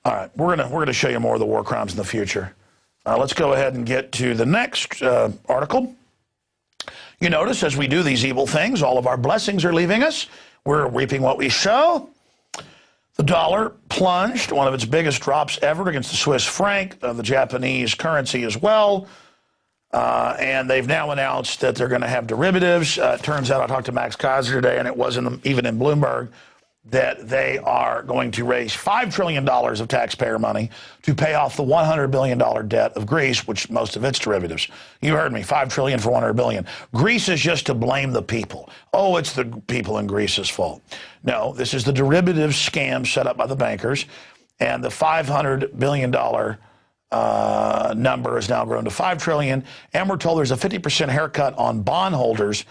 All right, we're gonna show you more of the war crimes in the future. Let's go ahead and get to the next article. You notice as we do these evil things, all of our blessings are leaving us. We're reaping what we sow. The dollar plunged, one of its biggest drops ever against the Swiss franc, the Japanese currency as well. And they've now announced that they're going to have derivatives. It turns out I talked to Max Kaiser today, and it wasn't even in Bloomberg, that they are going to raise $5 trillion of taxpayer money to pay off the $100 billion debt of Greece, which most of its derivatives. You heard me, $5 trillion for $100 billion. Greece is just to blame the people. Oh, it's the people in Greece's fault. No, this is the derivative scam set up by the bankers, and the $500 billion number has now grown to $5 trillion, and we're told there's a 50% haircut on bondholders.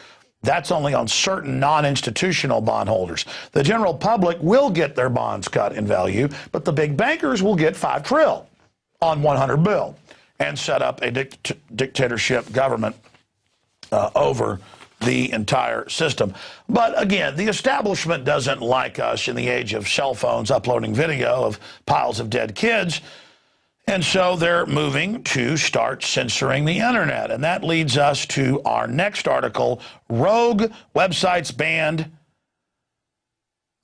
That's only on certain non-institutional bondholders. The general public will get their bonds cut in value, but the big bankers will get $5 trillion on 100 bill and set up a dictatorship government over the entire system. But again, the establishment doesn't like us in the age of cell phones uploading video of piles of dead kids. And so they're moving to start censoring the internet. And that leads us to our next article, Rogue Websites Banned.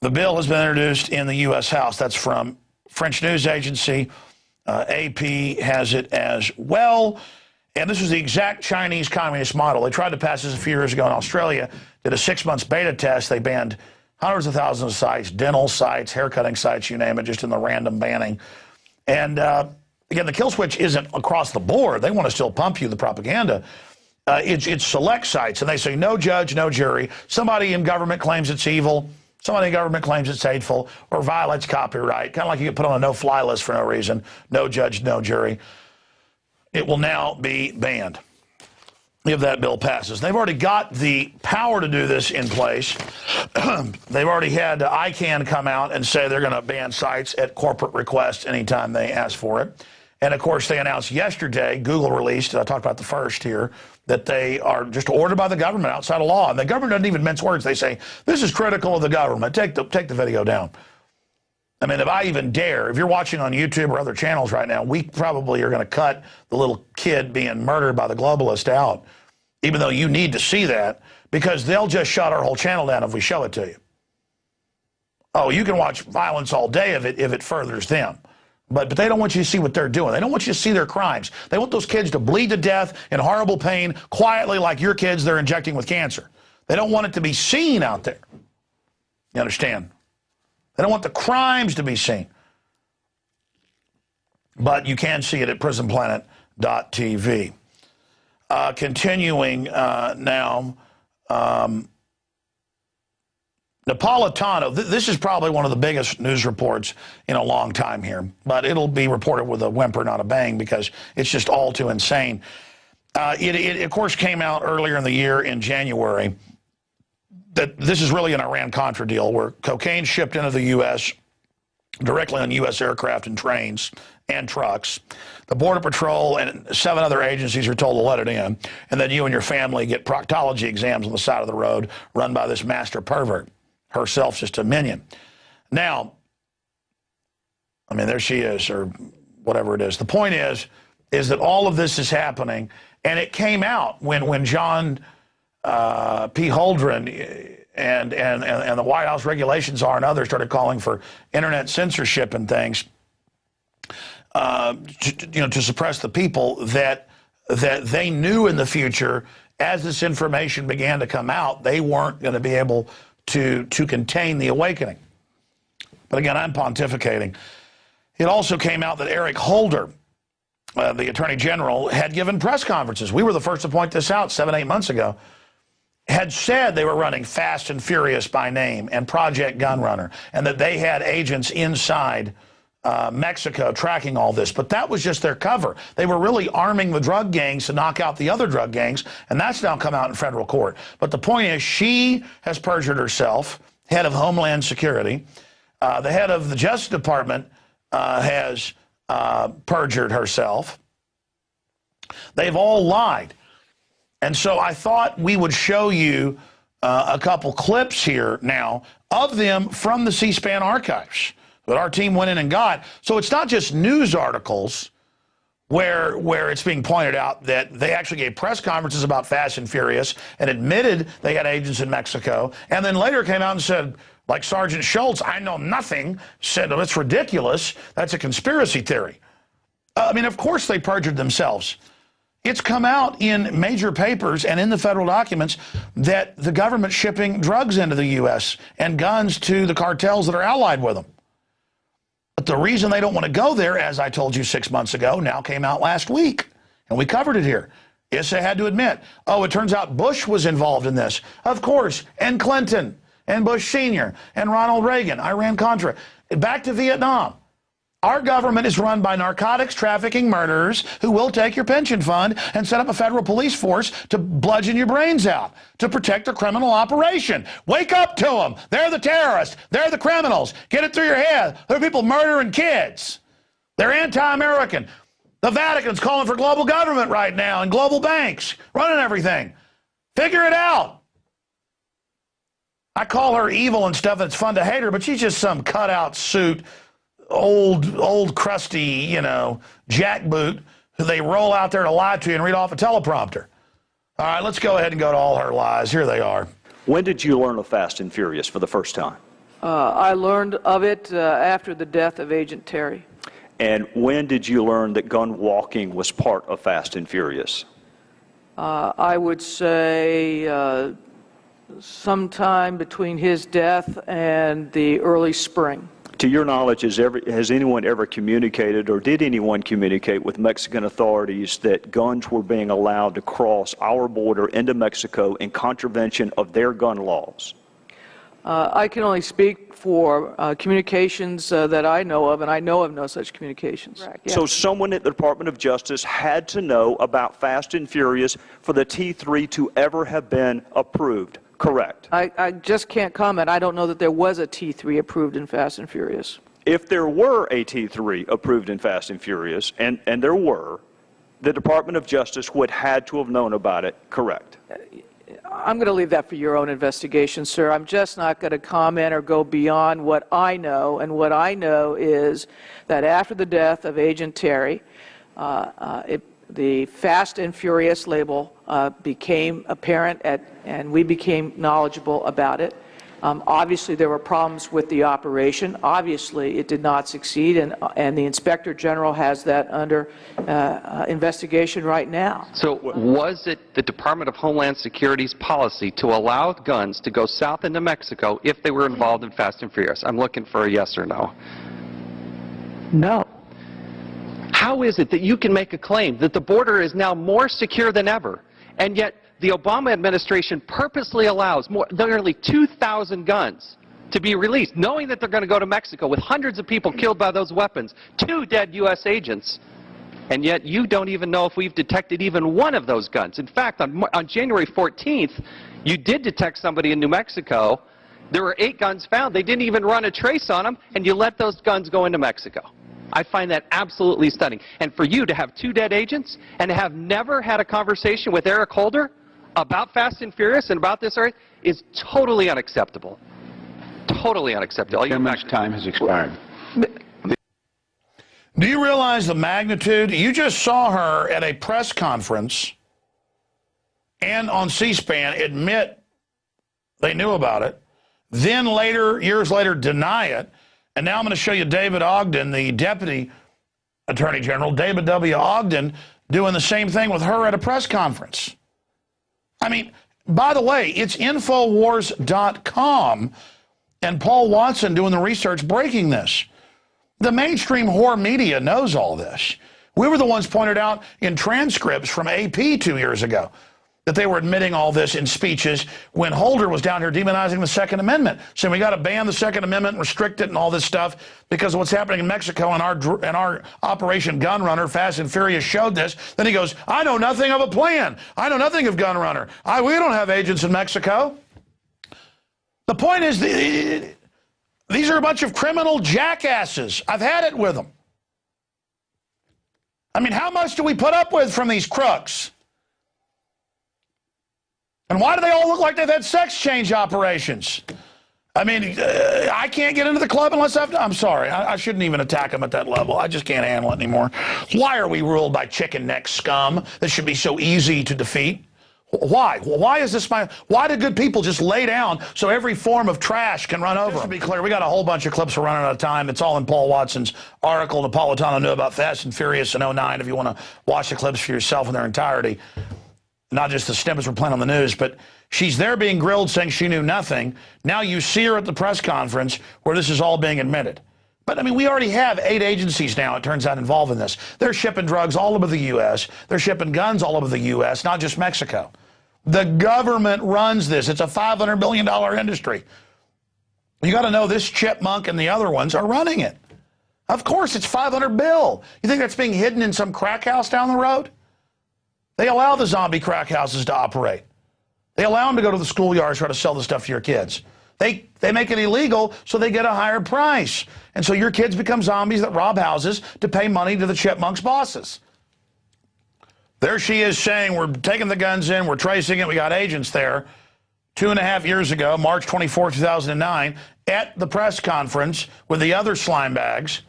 The bill has been introduced in the U.S. House. That's from French news agency. AP has it as well. And this was the exact Chinese communist model. They tried to pass this a few years ago in Australia, did a 6-month beta test. They banned hundreds of thousands of sites, dental sites, haircutting sites, you name it, just in the random banning. And again, the kill switch isn't across the board. They want to still pump you the propaganda. It's select sites, and they say no judge, no jury. Somebody in government claims it's evil. Somebody in government claims it's hateful or violates copyright. Kind of like you get put on a no-fly list for no reason. No judge, no jury. It will now be banned if that bill passes. They've already got the power to do this in place. They've already had ICANN come out and say they're going to ban sites at corporate request anytime they ask for it. And, of course, they announced yesterday, Google released, I talked about the first here, that they are just ordered by the government outside of law. And the government doesn't even mince words. They say, this is critical of the government. Take the video down. I mean, if I even dare, if you're watching on YouTube or other channels right now, we probably are going to cut the little kid being murdered by the globalist out, even though you need to see that, because they'll just shut our whole channel down if we show it to you. Oh, you can watch violence all day if it furthers them. But they don't want you to see what they're doing. They don't want you to see their crimes. They want those kids to bleed to death in horrible pain, quietly like your kids they're injecting with cancer. They don't want it to be seen out there. You understand? They don't want the crimes to be seen. But you can see it at prisonplanet.tv. Continuing now, Napolitano, this is probably one of the biggest news reports in a long time here, but it'll be reported with a whimper, not a bang, because it's just all too insane. It of course, came out earlier in the year in January that this is really an Iran-Contra deal where cocaine shipped into the U.S. directly on U.S. aircraft and trains and trucks. The Border Patrol and 7 other agencies are told to let it in, and then you and your family get proctology exams on the side of the road run by this master pervert. Herself just a minion. Now, I mean, there she is, or whatever it is. The point is that all of this is happening, and it came out when John P. Holdren and the White House Regulations Czar and others started calling for internet censorship and things, to suppress the people, that they knew in the future, as this information began to come out, they weren't going to be able to contain the awakening. But again, I'm pontificating. It also came out that Eric Holder the Attorney General, had given press conferences. We were the first to point this out 7, 8 months ago. Had said they were running Fast and Furious by name and Project Gunrunner, and that they had agents inside Mexico tracking all this. But that was just their cover. They were really arming the drug gangs to knock out the other drug gangs, and that's now come out in federal court. But the point is, she has perjured herself, head of Homeland Security. The head of the Justice Department has perjured herself. They've all lied. And so I thought we would show you a couple clips here now of them from the C-SPAN archives that our team went in and got. So it's not just news articles where it's being pointed out that they actually gave press conferences about Fast and Furious and admitted they had agents in Mexico, and then later came out and said, like Sergeant Schultz, I know nothing, said, oh, it's ridiculous, that's a conspiracy theory. I mean, of course they perjured themselves. It's come out in major papers and in the federal documents that the government's shipping drugs into the U.S. and guns to the cartels that are allied with them. But the reason they don't want to go there, as I told you 6 months ago, now came out last week, and we covered it here. Issa had to admit, oh, it turns out Bush was involved in this. Of course, and Clinton, and Bush Sr., and Ronald Reagan, Iran-Contra. Back to Vietnam. Our government is run by narcotics trafficking murderers who will take your pension fund and set up a federal police force to bludgeon your brains out to protect a criminal operation. Wake up to them. They're the terrorists. They're the criminals. Get it through your head. They're people murdering kids. They're anti-American. The Vatican's calling for global government right now and global banks running everything. Figure it out. I call her evil and stuff, and it's fun to hate her, but she's just some cutout suit, old crusty, you know, jackboot who they roll out there to lie to you and read off a teleprompter. All right, let's go ahead and go to all her lies. Here they are. When did you learn of Fast and Furious for the first time? I learned of it after the death of Agent Terry. And when did you learn that gun walking was part of Fast and Furious? I would say sometime between his death and the early spring. To your knowledge, has anyone ever communicated, or did anyone communicate with Mexican authorities that guns were being allowed to cross our border into Mexico in contravention of their gun laws? I can only speak for communications that I know of, and I know of no such communications. Correct, yeah. So someone at the Department of Justice had to know about Fast and Furious for the T3 to ever have been approved, correct? I just can't comment. I don't know that there was a T3 approved in Fast and Furious. If there were a T3 approved in Fast and Furious, and there were, the Department of Justice would had to have known about it, correct? I'm going to leave that for your own investigation, sir. I'm just not going to comment or go beyond what I know, and what I know is that after the death of Agent Terry, the Fast and Furious label became apparent, and we became knowledgeable about it. Obviously, there were problems with the operation. Obviously, it did not succeed, and the Inspector General has that under investigation right now. So was it the Department of Homeland Security's policy to allow guns to go south into Mexico if they were involved in Fast and Furious? I'm looking for a yes or no. No. How is it that you can make a claim that the border is now more secure than ever, and yet the Obama administration purposely allows nearly 2,000 guns to be released, knowing that they're going to go to Mexico with hundreds of people killed by those weapons, 2 dead U.S. agents, and yet you don't even know if we've detected even one of those guns. In fact, on January 14th, you did detect somebody in New Mexico. There were 8 guns found. They didn't even run a trace on them, and you let those guns go into Mexico. I find that absolutely stunning. And for you to have 2 dead agents and to have never had a conversation with Eric Holder about Fast and Furious and about this area is totally unacceptable. Totally unacceptable. Chairman's time has expired. Do you realize the magnitude? You just saw her at a press conference and on C-SPAN admit they knew about it, then later, years later, deny it. And now I'm going to show you David Ogden, the Deputy Attorney General, David W. Ogden, doing the same thing with her at a press conference. I mean, by the way, it's Infowars.com and Paul Watson doing the research breaking this. The mainstream whore media knows all this. We were the ones pointed out in transcripts from AP 2 years ago that they were admitting all this in speeches when Holder was down here demonizing the Second Amendment, saying we got to ban the Second Amendment, restrict it, and all this stuff because of what's happening in Mexico. And our Operation Gun Runner, Fast and Furious, showed this. Then he goes, I know nothing of a plan. I know nothing of Gun Runner. We don't have agents in Mexico. The point is, these are a bunch of criminal jackasses. I've had it with them. I mean, how much do we put up with from these crooks? And why do they all look like they've had sex change operations? I mean, I can't get into the club unless I'm sorry. I shouldn't even attack them at that level. I just can't handle it anymore. Why are we ruled by chicken neck scum that should be so easy to defeat? Why? Why is this why do good people just lay down so every form of trash can run over them? Just to be clear, we got a whole bunch of clips. We're running out of time. It's all in Paul Watson's article. Napolitano knew about Fast and Furious in 09. If you want to watch the clips for yourself in their entirety, not just the snippets we're playing on the news, but she's there being grilled saying she knew nothing. Now you see her at the press conference where this is all being admitted. But, I mean, we already have 8 agencies now, it turns out, involved in this. They're shipping drugs all over the U.S. They're shipping guns all over the U.S., not just Mexico. The government runs this. It's a $500 billion industry. You got to know this chipmunk and the other ones are running it. Of course, it's $500 billion. You think that's being hidden in some crack house down the road? They allow the zombie crack houses to operate. They allow them to go to the schoolyards, try to sell the stuff to your kids. They make it illegal so they get a higher price. And so your kids become zombies that rob houses to pay money to the chipmunks' bosses. There she is saying, we're taking the guns in, we're tracing it, we got agents there. 2.5 years ago, March 24, 2009, at the press conference with the other slime bags.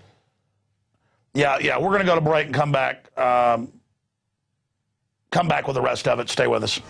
Yeah, we're going to go to break and come back. Come back with the rest of it. Stay with us.